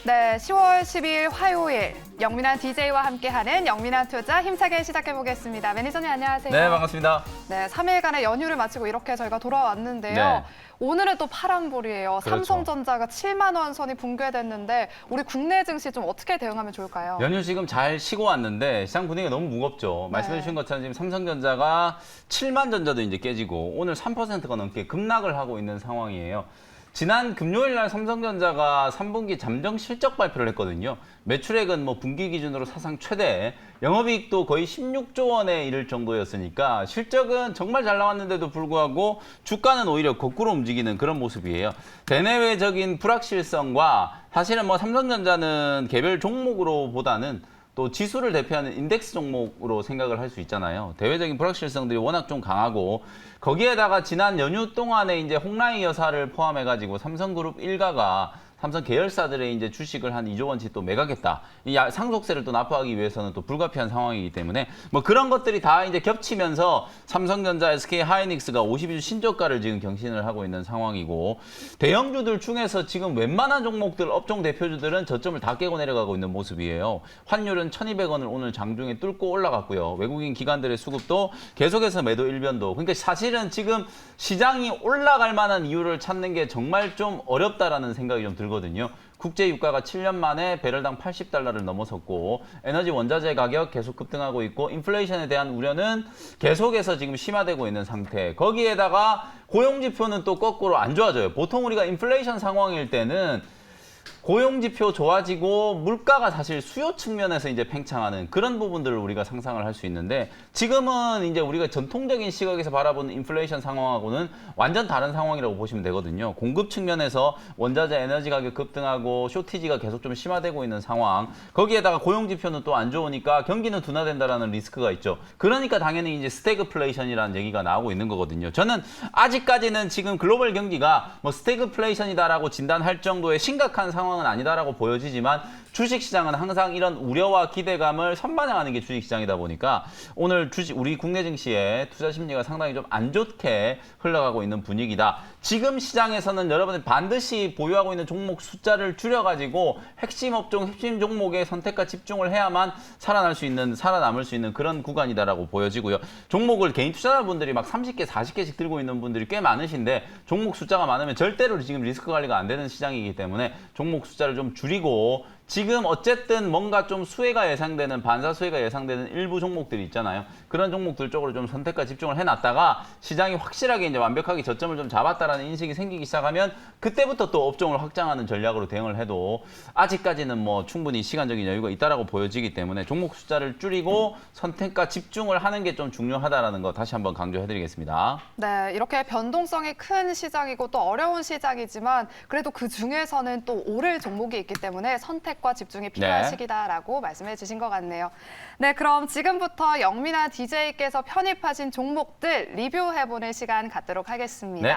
네, 10월 10일 화요일 영민한 DJ와 함께하는 영민한 투자 힘차게 시작해보겠습니다. 매니저님 안녕하세요. 네, 반갑습니다. 네, 3일간의 연휴를 마치고 이렇게 저희가 돌아왔는데요. 네. 오늘은 또 파란불이에요. 그렇죠. 삼성전자가 7만 원 선이 붕괴됐는데 우리 국내 증시 좀 어떻게 대응하면 좋을까요? 연휴 지금 잘 쉬고 왔는데 시장 분위기가 너무 무겁죠. 말씀해 주신 것처럼 지금 삼성전자가 7만 전자도 이제 깨지고 오늘 3%가 넘게 급락을 하고 있는 상황이에요. 지난 금요일 날 삼성전자가 3분기 잠정 실적 발표를 했거든요. 매출액은 뭐 분기 기준으로 사상 최대, 영업이익도 거의 16조 원에 이를 정도였으니까 실적은 정말 잘 나왔는데도 불구하고 주가는 오히려 거꾸로 움직이는 그런 모습이에요. 대내외적인 불확실성과 사실은 뭐 삼성전자는 개별 종목으로 보다는 또 지수를 대표하는 인덱스 종목으로 생각을 할 수 있잖아요. 대외적인 불확실성들이 워낙 좀 강하고 거기에다가 지난 연휴 동안에 이제 홍라이 여사를 포함해가지고 삼성그룹 일가가 삼성 계열사들의 이제 주식을 한 2조 원치 또 매각했다. 이 상속세를 또 납부하기 위해서는 또 불가피한 상황이기 때문에 뭐 그런 것들이 다 이제 겹치면서 삼성전자, SK 하이닉스가 52주 신저가를 지금 경신을 하고 있는 상황이고 대형주들 중에서 지금 웬만한 종목들 업종 대표주들은 저점을 다 깨고 내려가고 있는 모습이에요. 환율은 1,200원을 오늘 장중에 뚫고 올라갔고요. 외국인 기관들의 수급도 계속해서 매도 일변도. 그러니까 사실은 지금 시장이 올라갈 만한 이유를 찾는 게 정말 좀 어렵다라는 생각이 좀 들거든요. 국제 유가가 7년 만에 배럴당 80달러를 넘어섰고 에너지 원자재 가격 계속 급등하고 있고 인플레이션에 대한 우려는 계속해서 지금 심화되고 있는 상태. 거기에다가 고용 지표는 또 거꾸로 안 좋아져요. 보통 우리가 인플레이션 상황일 때는 고용 지표 좋아지고 물가가 사실 수요 측면에서 이제 팽창하는 그런 부분들을 우리가 상상을 할 수 있는데 지금은 이제 우리가 전통적인 시각에서 바라보는 인플레이션 상황하고는 완전 다른 상황이라고 보시면 되거든요. 공급 측면에서 원자재 에너지 가격 급등하고 쇼티지가 계속 좀 심화되고 있는 상황. 거기에다가 고용 지표는 또 안 좋으니까 경기는 둔화된다라는 리스크가 있죠. 그러니까 당연히 이제 스태그플레이션이라는 얘기가 나오고 있는 거거든요. 저는 아직까지는 지금 글로벌 경기가 뭐 스태그플레이션이다라고 진단할 정도의 심각한 상황은 아니다라고 보여지지만 주식시장은 항상 이런 우려와 기대감을 선반영하는 게 주식시장이다 보니까 오늘 우리 국내 증시의 투자 심리가 상당히 좀 안 좋게 흘러가고 있는 분위기다. 지금 시장에서는 여러분들 반드시 보유하고 있는 종목 숫자를 줄여가지고 핵심 업종, 핵심 종목에 선택과 집중을 해야만 살아남을 수 있는 그런 구간이다라고 보여지고요. 종목을 개인 투자자분들이 막 30개, 40개씩 들고 있는 분들이 꽤 많으신데 종목 숫자가 많으면 절대로 지금 리스크 관리가 안 되는 시장이기 때문에 종목 숫자를 좀 줄이고 지금 어쨌든 뭔가 좀 수혜가 예상되는 반사 수혜가 예상되는 일부 종목들이 있잖아요. 그런 종목들 쪽으로 좀 선택과 집중을 해놨다가 시장이 확실하게 이제 완벽하게 저점을 좀 잡았다라는 인식이 생기기 시작하면 그때부터 또 업종을 확장하는 전략으로 대응을 해도 아직까지는 뭐 충분히 시간적인 여유가 있다라고 보여지기 때문에 종목 숫자를 줄이고 선택과 집중을 하는 게 좀 중요하다라는 거 다시 한번 강조해드리겠습니다. 네, 이렇게 변동성이 큰 시장이고 또 어려운 시장이지만 그래도 그 중에서는 또 오를 종목이 있기 때문에 선택과 집중이 필요한 네. 시기다라고 말씀해 주신 것 같네요. 네, 그럼 지금부터 영민한 DJ께서 편입하신 종목들 리뷰해보는 시간 갖도록 하겠습니다. 네.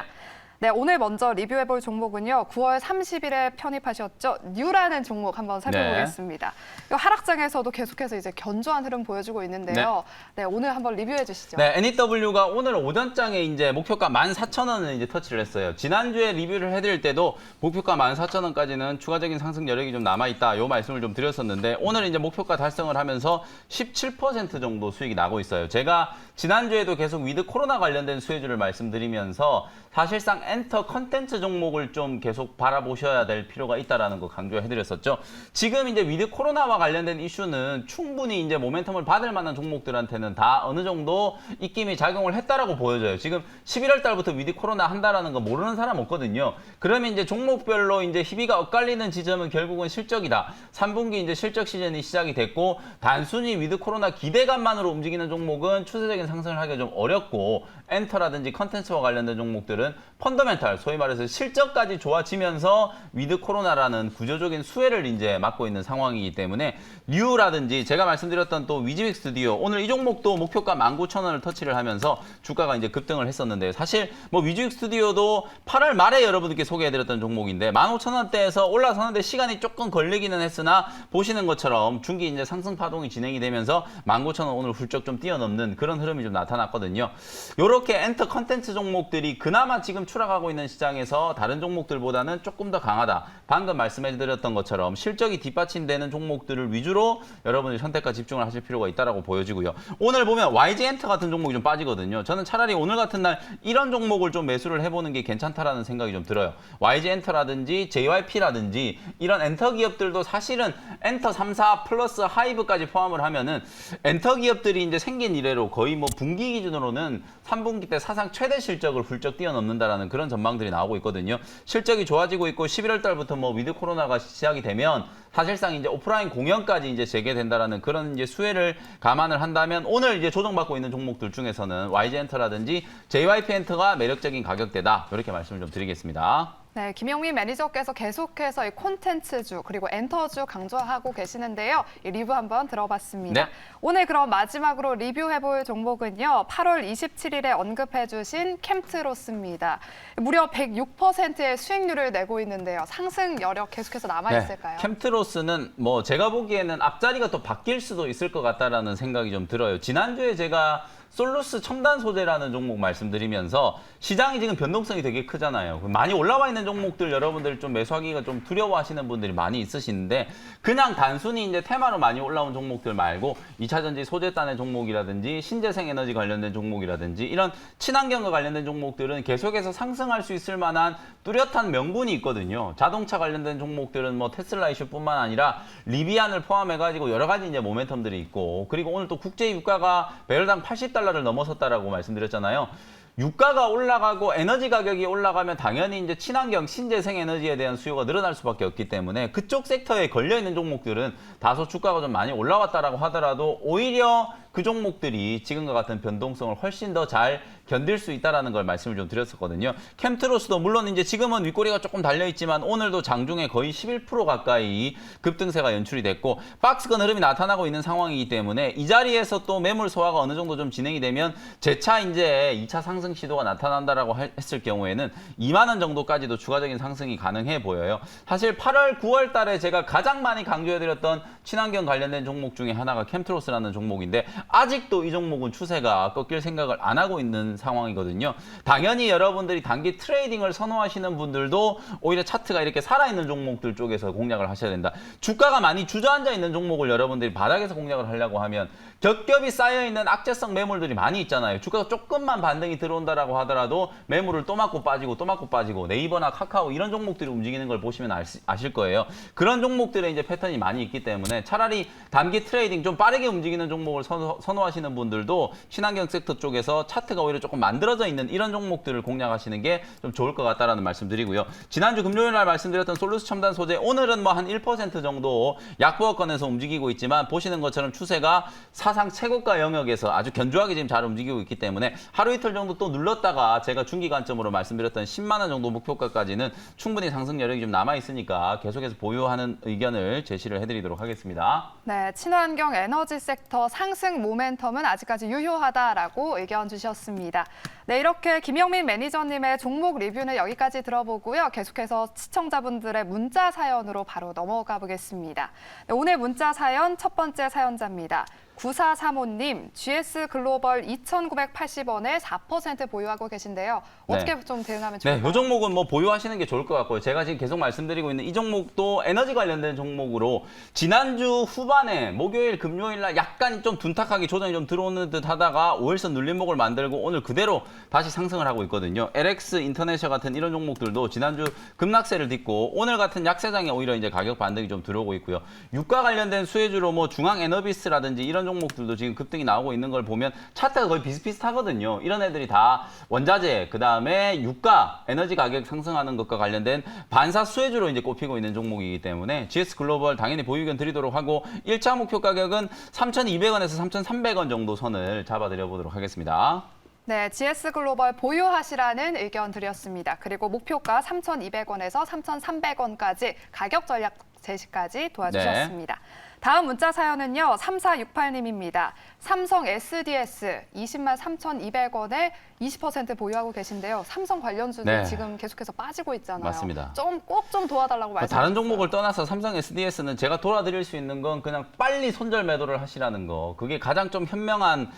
네, 오늘 먼저 리뷰해볼 종목은요. 9월 30일에 편입하셨죠. 뉴라는 종목 한번 살펴보겠습니다. 이 하락장에서도 계속해서 이제 견조한 흐름 보여주고 있는데요. 네, 오늘 한번 리뷰해 주시죠. 네, NEW가 오늘 오전장에 이제 목표가 14,000원을 이제 터치를 했어요. 지난주에 리뷰를 해드릴 때도 목표가 14,000원까지는 추가적인 상승 여력이 좀 남아있다. 요 말씀을 좀 드렸었는데 오늘 이제 목표가 달성을 하면서 17% 정도 수익이 나고 있어요. 제가 지난주에도 계속 위드 코로나 관련된 수혜주를 말씀드리면서 사실상 엔터 컨텐츠 종목을 좀 계속 바라보셔야 될 필요가 있다라는 거 강조해드렸었죠. 지금 이제 위드 코로나와 관련된 이슈는 충분히 이제 모멘텀을 받을 만한 종목들한테는 다 어느 정도 입김이 작용을 했다라고 보여져요. 지금 11월 달부터 위드 코로나 한다라는 거 모르는 사람 없거든요. 그러면 이제 종목별로 이제 희비가 엇갈리는 지점은 결국은 실적이다. 3분기 이제 실적 시즌이 시작이 됐고 단순히 위드 코로나 기대감만으로 움직이는 종목은 추세적인 상승을 하기가 좀 어렵고 엔터라든지 컨텐츠와 관련된 종목들은 펀더멘탈, 소위 말해서 실적까지 좋아지면서 위드 코로나라는 구조적인 수혜를 이제 맞고 있는 상황이기 때문에 뉴라든지 제가 말씀드렸던 또 위즈윅 스튜디오 오늘 이 종목도 목표가 19,000원을 터치를 하면서 주가가 이제 급등을 했었는데 사실 뭐 위즈윅 스튜디오도 8월 말에 여러분들께 소개해드렸던 종목인데 15,000원대에서 올라서는데 시간이 조금 걸리기는 했으나 보시는 것처럼 중기 이제 상승 파동이 진행이 되면서 19,000원 오늘 훌쩍 좀 뛰어넘는 그런 흐름이 좀 나타났거든요. 요렇게 엔터 컨텐츠 종목들이 그나마 그나마 지금 추락하고 있는 시장에서 다른 종목들보다는 조금 더 강하다. 방금 말씀해드렸던 것처럼 실적이 뒷받침되는 종목들을 위주로 여러분들이 선택과 집중을 하실 필요가 있다고 보여지고요. 오늘 보면 YG엔터 같은 종목이 좀 빠지거든요. 저는 차라리 오늘 같은 날 이런 종목을 좀 매수를 해보는 게 괜찮다라는 생각이 좀 들어요. YG엔터라든지 JYP라든지 이런 엔터 기업들도 사실은 엔터 3사 플러스 하이브까지 포함을 하면은 엔터 기업들이 이제 생긴 이래로 거의 뭐 분기 기준으로는 3분기 때 사상 최대 실적을 훌쩍 뛰어넘는다라는 그런 전망들이 나오고 있거든요. 실적이 좋아지고 있고 11월 달부터 뭐 위드 코로나가 시작이 되면 사실상 이제 오프라인 공연까지 이제 재개된다라는 그런 이제 수혜를 감안을 한다면 오늘 이제 조정받고 있는 종목들 중에서는 YG엔터라든지 JYP엔터가 매력적인 가격대다. 이렇게 말씀을 좀 드리겠습니다. 네, 김영민 매니저께서 계속해서 이 콘텐츠주 그리고 엔터주 강조하고 계시는데요. 이 리뷰 한번 들어봤습니다. 네. 오늘 그럼 마지막으로 리뷰해볼 종목은요. 8월 27일에 언급해주신 캠트로스입니다. 무려 106%의 수익률을 내고 있는데요. 상승 여력 계속해서 남아있을까요? 네, 캠트로스는 뭐 제가 보기에는 앞자리가 또 바뀔 수도 있을 것 같다라는 생각이 좀 들어요. 지난주에 제가 솔루스 첨단 소재라는 종목 말씀드리면서 시장이 지금 변동성이 되게 크잖아요. 많이 올라와 있는 종목들 여러분들 좀 매수하기가 좀 두려워하시는 분들이 많이 있으시는데 그냥 단순히 이제 테마로 많이 올라온 종목들 말고 2차전지 소재단의 종목이라든지 신재생 에너지 관련된 종목이라든지 이런 친환경과 관련된 종목들은 계속해서 상승할 수 있을 만한 뚜렷한 명분이 있거든요. 자동차 관련된 종목들은 뭐 테슬라 이슈뿐만 아니라 리비안을 포함해가지고 여러 가지 이제 모멘텀들이 있고 그리고 오늘 또 국제 유가가 배럴당 80달러를 넘어섰다라고 말씀드렸잖아요. 유가가 올라가고 에너지 가격이 올라가면 당연히 이제 친환경, 신재생 에너지에 대한 수요가 늘어날 수밖에 없기 때문에 그쪽 섹터에 걸려있는 종목들은 다소 주가가 좀 많이 올라왔다라고 하더라도 오히려 그 종목들이 지금과 같은 변동성을 훨씬 더 잘 견딜 수 있다라는 걸 말씀을 좀 드렸었거든요. 캠트로스도 물론 이제 지금은 윗꼬리가 조금 달려있지만 오늘도 장중에 거의 11% 가까이 급등세가 연출이 됐고 박스권 흐름이 나타나고 있는 상황이기 때문에 이 자리에서 또 매물 소화가 어느 정도 좀 진행이 되면 재차 이제 2차 상승 시도가 나타난다라고 했을 경우에는 2만 원 정도까지도 추가적인 상승이 가능해 보여요. 사실 8월, 9월 달에 제가 가장 많이 강조해드렸던 친환경 관련된 종목 중에 하나가 캠트로스라는 종목인데 아직도 이 종목은 추세가 꺾일 생각을 안 하고 있는 상황이거든요. 당연히 여러분들이 단기 트레이딩을 선호하시는 분들도 오히려 차트가 이렇게 살아있는 종목들 쪽에서 공략을 하셔야 된다. 주가가 많이 주저앉아 있는 종목을 여러분들이 바닥에서 공략을 하려고 하면 겹겹이 쌓여있는 악재성 매물들이 많이 있잖아요. 주가가 조금만 반등이 들어온다라고 하더라도 매물을 또 맞고 빠지고 또 맞고 빠지고 네이버나 카카오 이런 종목들이 움직이는 걸 보시면 아실 거예요. 그런 종목들의 이제 패턴이 많이 있기 때문에 차라리 단기 트레이딩 좀 빠르게 움직이는 종목을 선호하시는 분들도 친환경 섹터 쪽에서 차트가 오히려 조금 만들어져 있는 이런 종목들을 공략하시는 게 좀 좋을 것 같다라는 말씀드리고요. 지난주 금요일 날 말씀드렸던 솔루스 첨단 소재 오늘은 뭐 한 1% 정도 약보합권에서 움직이고 있지만 보시는 것처럼 추세가 사상 최고가 영역에서 아주 견조하게 지금 잘 움직이고 있기 때문에 하루 이틀 정도 또 눌렀다가 제가 중기 관점으로 말씀드렸던 10만 원 정도 목표가까지는 충분히 상승 여력이 좀 남아 있으니까 계속해서 보유하는 의견을 제시를 해드리도록 하겠습니다. 네, 친환경 에너지 섹터 상승 모멘텀은 아직까지 유효하다라고 의견 주셨습니다. 네, 이렇게 김영민 매니저님의 종목 리뷰는 여기까지 들어보고요. 계속해서 시청자분들의 문자 사연으로 바로 넘어가 보겠습니다. 네, 오늘 문자 사연 첫 번째 사연자입니다. 9435님, GS 글로벌 2,980원에 4% 보유하고 계신데요. 어떻게 네. 좀 대응하면 좋을까요? 네, 이 종목은 뭐 보유하시는 게 좋을 것 같고요. 제가 지금 계속 말씀드리고 있는 이 종목도 에너지 관련된 종목으로 지난주 후반에 목요일, 금요일 날 약간 좀 둔탁하게 조정이 좀 들어오는 듯 하다가 5일선 눌림목을 만들고 오늘 그대로 다시 상승을 하고 있거든요. LX 인터내셔 같은 이런 종목들도 지난주 급락세를 딛고 오늘 같은 약세장에 오히려 이제 가격 반등이 좀 들어오고 있고요. 유가 관련된 수혜주로 뭐 중앙 에너비스라든지 이런 종목들도 지금 급등이 나오고 있는 걸 보면 차트가 거의 비슷비슷하거든요. 이런 애들이 다 원자재, 그 다음에 유가, 에너지 가격 상승하는 것과 관련된 반사 수혜주로 이제 꼽히고 있는 종목이기 때문에 GS 글로벌 당연히 보유 의견 드리도록 하고 1차 목표 가격은 3,200원에서 3,300원 정도 선을 잡아드려 보도록 하겠습니다. 네, GS 글로벌 보유하시라는 의견 드렸습니다. 그리고 목표가 3,200원에서 3,300원까지 가격 전략 제시까지 도와주셨습니다. 네. 다음 문자 사연은요. 3468님입니다. 삼성 SDS 20만 3,200원에 20% 보유하고 계신데요. 삼성 관련주도 네. 지금 계속해서 빠지고 있잖아요. 맞습니다. 꼭 좀 도와달라고 말씀하셨어요. 다른 종목을 떠나서 삼성 SDS는 제가 도와드릴 수 있는 건 그냥 빨리 손절 매도를 하시라는 거. 그게 가장 좀 현명한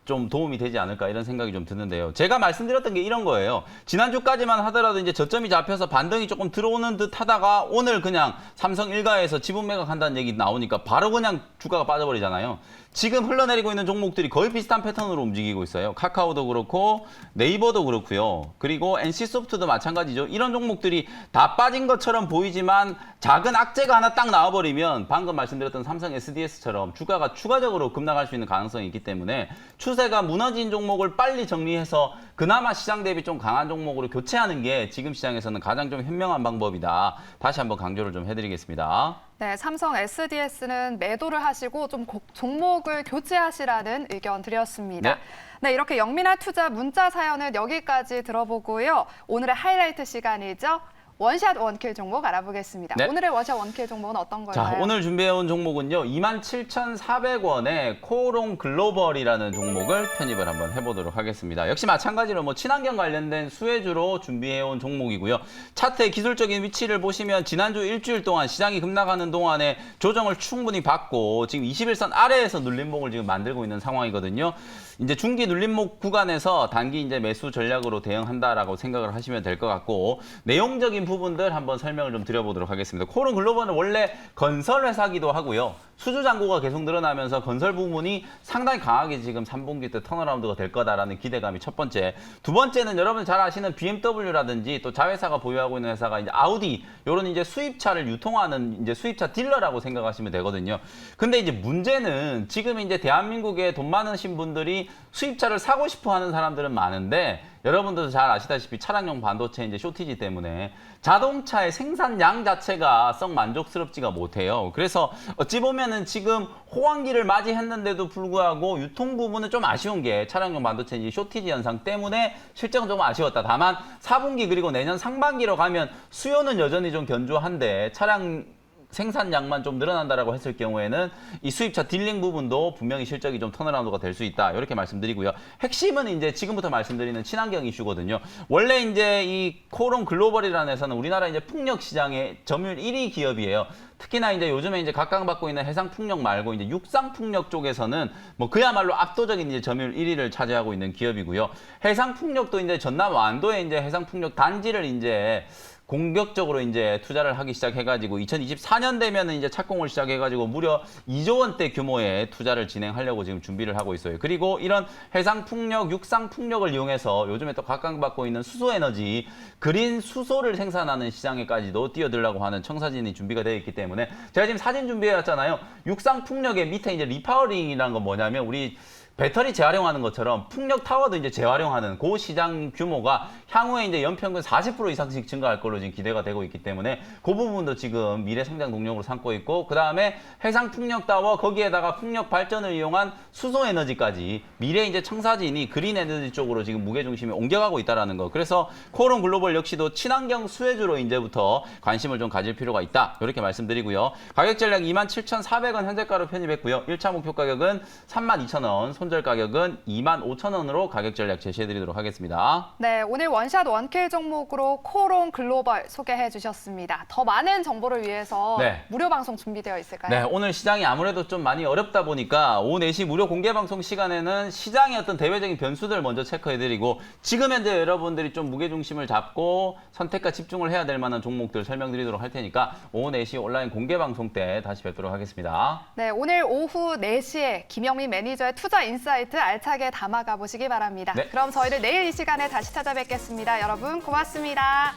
좀 도움이 되지 않을까 이런 생각이 좀 드는데요. 제가 말씀드렸던 게 이런 거예요. 지난주까지만 하더라도 이제 저점이 잡혀서 반등이 조금 들어오는 듯 하다가 오늘 그냥 삼성 일가에서 지분 매각한다는 얘기 나오니까 바로 그냥 주가가 빠져버리잖아요. 지금 흘러내리고 있는 종목들이 거의 비슷한 패턴으로 움직이고 있어요. 카카오도 그렇고 네이버도 그렇고요. 그리고 NC소프트도 마찬가지죠. 이런 종목들이 다 빠진 것처럼 보이지만 작은 악재가 하나 딱 나와버리면 방금 말씀드렸던 삼성 SDS처럼 주가가 추가적으로 급락할 수 있는 가능성이 있기 때문에 추세가 무너진 종목을 빨리 정리해서 그나마 시장 대비 좀 강한 종목으로 교체하는 게 지금 시장에서는 가장 좀 현명한 방법이다. 다시 한번 강조를 좀 해드리겠습니다. 네, 삼성 SDS는 매도를 하시고 좀 종목을 교체하시라는 의견 드렸습니다. 네, 이렇게 영민한 투자 문자 사연은 여기까지 들어보고요. 오늘의 하이라이트 시간이죠. 원샷 원킬 종목 알아보겠습니다. 네. 오늘의 원샷 원킬 종목은 어떤 걸까요? 자, 오늘 준비해온 종목은요. 27,400원에 코오롱 글로벌이라는 종목을 편입을 한번 해보도록 하겠습니다. 역시 마찬가지로 뭐 친환경 관련된 수혜주로 준비해온 종목이고요. 차트의 기술적인 위치를 보시면 지난주 일주일 동안 시장이 급락하는 동안에 조정을 충분히 받고 지금 21선 아래에서 눌림목을 지금 만들고 있는 상황이거든요. 이제 중기 눌림목 구간에서 단기 이제 매수 전략으로 대응한다라고 생각을 하시면 될 것 같고 내용적인 부분들 한번 설명을 좀 드려보도록 하겠습니다. 코오롱 글로벌은 원래 건설 회사기도 하고요. 수주 잔고가 계속 늘어나면서 건설 부문이 상당히 강하게 지금 3분기 때 턴어라운드가 될 거다라는 기대감이 첫 번째. 두 번째는 여러분 잘 아시는 BMW라든지 또 자회사가 보유하고 있는 회사가 이제 아우디 이런 이제 수입차를 유통하는 이제 수입차 딜러라고 생각하시면 되거든요. 근데 이제 문제는 지금 이제 대한민국에 돈 많으신 분들이 수입차를 사고 싶어 하는 사람들은 많은데 여러분들도 잘 아시다시피 차량용 반도체 이제 쇼티지 때문에 자동차의 생산량 자체가 썩 만족스럽지가 못해요. 그래서 어찌 보면은 지금 호황기를 맞이했는데도 불구하고 유통 부분은 좀 아쉬운 게 차량용 반도체 이제 쇼티지 현상 때문에 실적은 좀 아쉬웠다. 다만 4분기 그리고 내년 상반기로 가면 수요는 여전히 좀 견조한데 차량 생산량만 좀 늘어난다라고 했을 경우에는 이 수입차 딜링 부분도 분명히 실적이 좀 턴어라운드가 될 수 있다. 이렇게 말씀드리고요. 핵심은 이제 지금부터 말씀드리는 친환경 이슈거든요. 원래 이제 이 코오롱 글로벌이라는 회사는 우리나라 이제 풍력 시장의 점유율 1위 기업이에요. 특히나 이제 요즘에 이제 각광받고 있는 해상 풍력 말고 이제 육상 풍력 쪽에서는 뭐 그야말로 압도적인 이제 점유율 1위를 차지하고 있는 기업이고요. 해상 풍력도 이제 전남 완도에 이제 해상 풍력 단지를 이제 공격적으로 이제 투자를 하기 시작해가지고 2024년 되면은 이제 착공을 시작해가지고 무려 2조 원대 규모의 투자를 진행하려고 지금 준비를 하고 있어요. 그리고 이런 해상 풍력, 육상 풍력을 이용해서 요즘에 또 각광받고 있는 수소 에너지, 그린 수소를 생산하는 시장에까지도 뛰어들려고 하는 청사진이 준비가 되어 있기 때문에 제가 지금 사진 준비해왔잖아요. 육상 풍력의 밑에 이제 리파워링이라는 건 뭐냐면 우리 배터리 재활용하는 것처럼 풍력 타워도 이제 재활용하는 그 시장 규모가 향후에 이제 연평균 40% 이상씩 증가할 걸로 지금 기대가 되고 있기 때문에 그 부분도 지금 미래 성장 동력으로 삼고 있고 그 다음에 해상 풍력 타워 거기에다가 풍력 발전을 이용한 수소 에너지까지 미래 이제 청사진이 그린 에너지 쪽으로 지금 무게 중심이 옮겨가고 있다라는 거. 그래서 코오롱 글로벌 역시도 친환경 수혜주로 이제부터 관심을 좀 가질 필요가 있다. 이렇게 말씀드리고요. 가격 전략 27,400원 현재가로 편입했고요. 1차 목표 가격은 32,000원. 손절 가격은 25,000원으로 가격 전략 제시해드리도록 하겠습니다. 네, 오늘 원샷 원킬 종목으로 코오롱 글로벌 소개해 주셨습니다. 더 많은 정보를 위해서 무료 방송 준비되어 있을까요? 네, 오늘 시장이 아무래도 좀 많이 어렵다 보니까 오후 4시 무료 공개 방송 시간에는 시장의 어떤 대외적인 변수들 먼저 체크해드리고 지금 현재 여러분들이 좀 무게중심을 잡고 선택과 집중을 해야 될 만한 종목들 설명드리도록 할 테니까 오후 4시 온라인 공개 방송 때 다시 뵙도록 하겠습니다. 네, 오늘 오후 4시에 김영민 매니저의 투자 인사이트 알차게 담아가 보시기 바랍니다. 네. 그럼 저희를 내일 이 시간에 다시 찾아뵙겠습니다. 여러분 고맙습니다.